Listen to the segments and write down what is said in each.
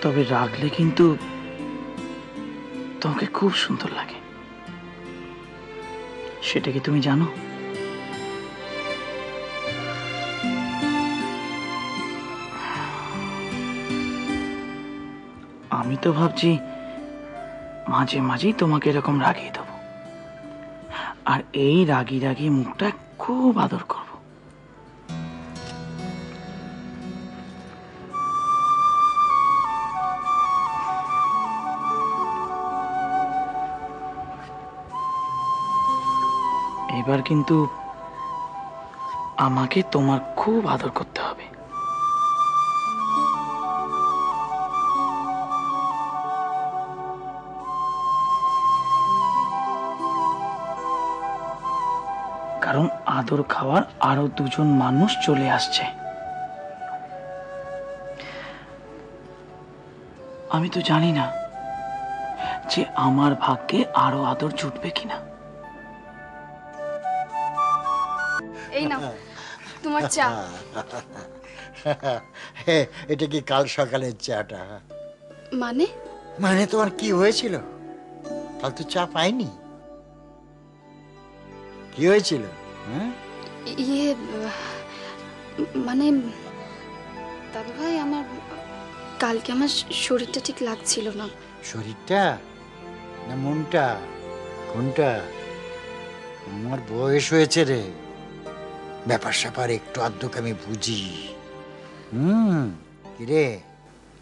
তবে রাগলে কিন্তু তোমাকে খুব সুন্দর লাগে, সেটা কি তুমি জানো? আমি তো ভাবছি মাঝে মাঝেই তোমাকে এরকম রাগিয়ে দেবো, আর এই রাগি রাগি মুখটা খুব আদর করব। এবার কিন্তু আমাকে তোমার খুব আদর করতে হবে। কারণ আদর খাওয়ার আরো দুজন মানুষ চলে আসছে। আমি তো জানি না যে আমার ভাগ্যে আরো আদর জুটবে কিনা। এই নাও তোমার চা। এটা কি কাল সকালের চাটা? মানে মানে তোমার কি হয়েছিল? কাল তো চা পাইনি। কি হয়েছিল? ইয়ে মানে দাদু ভাই, আমার কালকে আমার শরীরটা ঠিক লাগছিল না। শরীরটা না মনটা? কোনটা? আমার বয়স হয়েছে রে, ব্যাপার স্যাপার একটু আধটুকু আমি বুঝি। কিরে,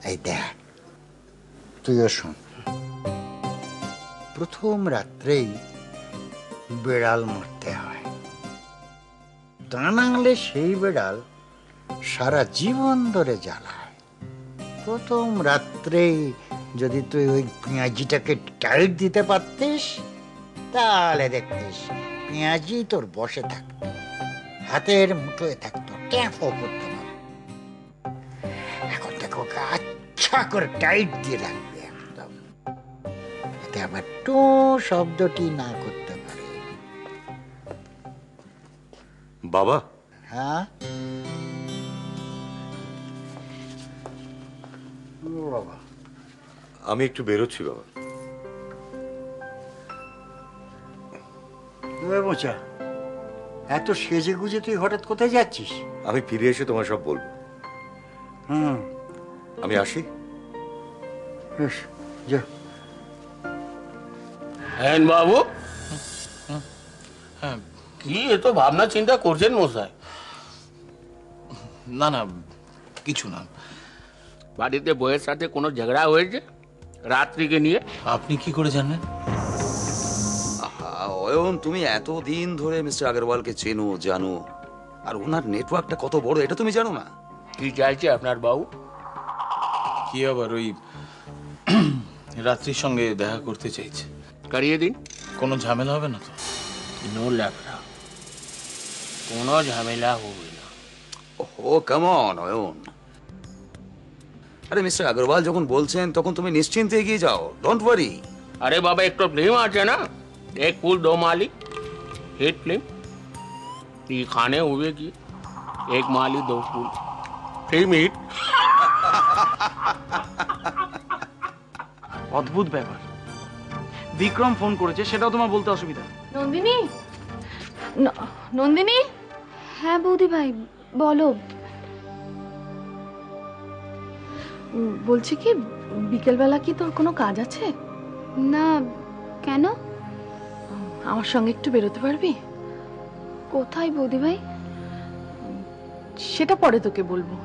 এই দেখ, তুইও শোন। প্রথম রাত্রেই বেড়াল মারতে হয়, তা না হলে সেই বেড়াল সারা জীবন ধরে জ্বালায়। প্রথম রাত্রেই যদি তুই ওই পেঁয়াজিটাকে টাইট দিতে পারতিস, তাহলে দেখতিস পেঁয়াজি তোর বসে থাকতো, হাতের মুঠোয় থাকতো, ট্যাপও করতে পারতো। এখন দেখো আচ্ছা করে টাইট দিয়ে রাখবে একদম, এতে আবার টু শব্দটি না করতে পারে। বাবা। হ্যাঁ বাবা, আমি একটু বেরোচ্ছি বাবা। বোঝা, এত সেজে গুজে তুই হঠাৎ কোথায় যাচ্ছিস? আমি ফিরে এসে তোমার সব বলবো। আমি আসি। যা। হ্যাঁ বাবু, কি এত ভাবনা চিন্তা করছেন মশাই? না না, কিছু না। বাড়িতে বউয়ের সাথে কোনো ঝগড়া হয়েছে রাত্রিকে নিয়ে? আপনি কি করে জানলেন? অয়ন, তুমি এতদিন ধরে মিস্টার আগরওয়ালকে চেনো, জানো, আর ওনার নেটওয়ার্কটা কত বড় এটা তুমি জানো না? কি চাইছে আপনার বাবু? কি আবার ওই রাত্রির সঙ্গে দেখা করতে চাইছে। করিয়ে দিন। কোনো ঝামেলা হবে না তো? নো ল্যাপটা, কোনো ঝামেলা হবে না। ও কাম অন অয়ন, আরে মিস্টার আগরওয়াল যখন বলছেন তখন তুমি নিশ্চিন্তে এগিয়ে যাও, ডোন্ট ওয়ারি। अरे बाबा, एक तो फिल्म आते ना, एक फूल दो माली, हिट फिल्म। ये खाने हुए की एक माली दो फूल, फिल्म हिट। অদ্ভুত ব্যাপার, বিক্রম ফোন করেছে, সেটাও তোমার বলতে অসুবিধা? নন্দিনী, নন্দিনী। হ্যাঁ বৌদি ভাই বলো। বলছি কি, বিকেলবেলা কি তোর কোনো কাজ আছে? না, কেন? আমার সঙ্গে একটু বেরোতে পারবি? কোথায় বৌদি ভাই? সেটা পরে তোকে বলবো।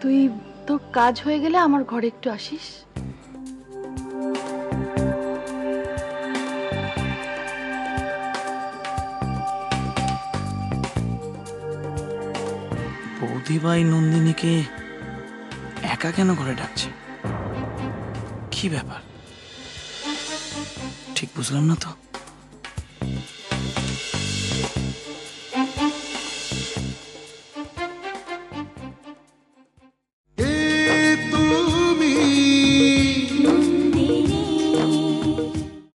তুই তোর কাজ হয়ে গেলে আমার ঘরে একটু আসিস। বৌদিভাই নন্দিনীকে একা কেন ঘরে ডাকছে? কি ব্যাপার ঠিক বুঝলাম না তো।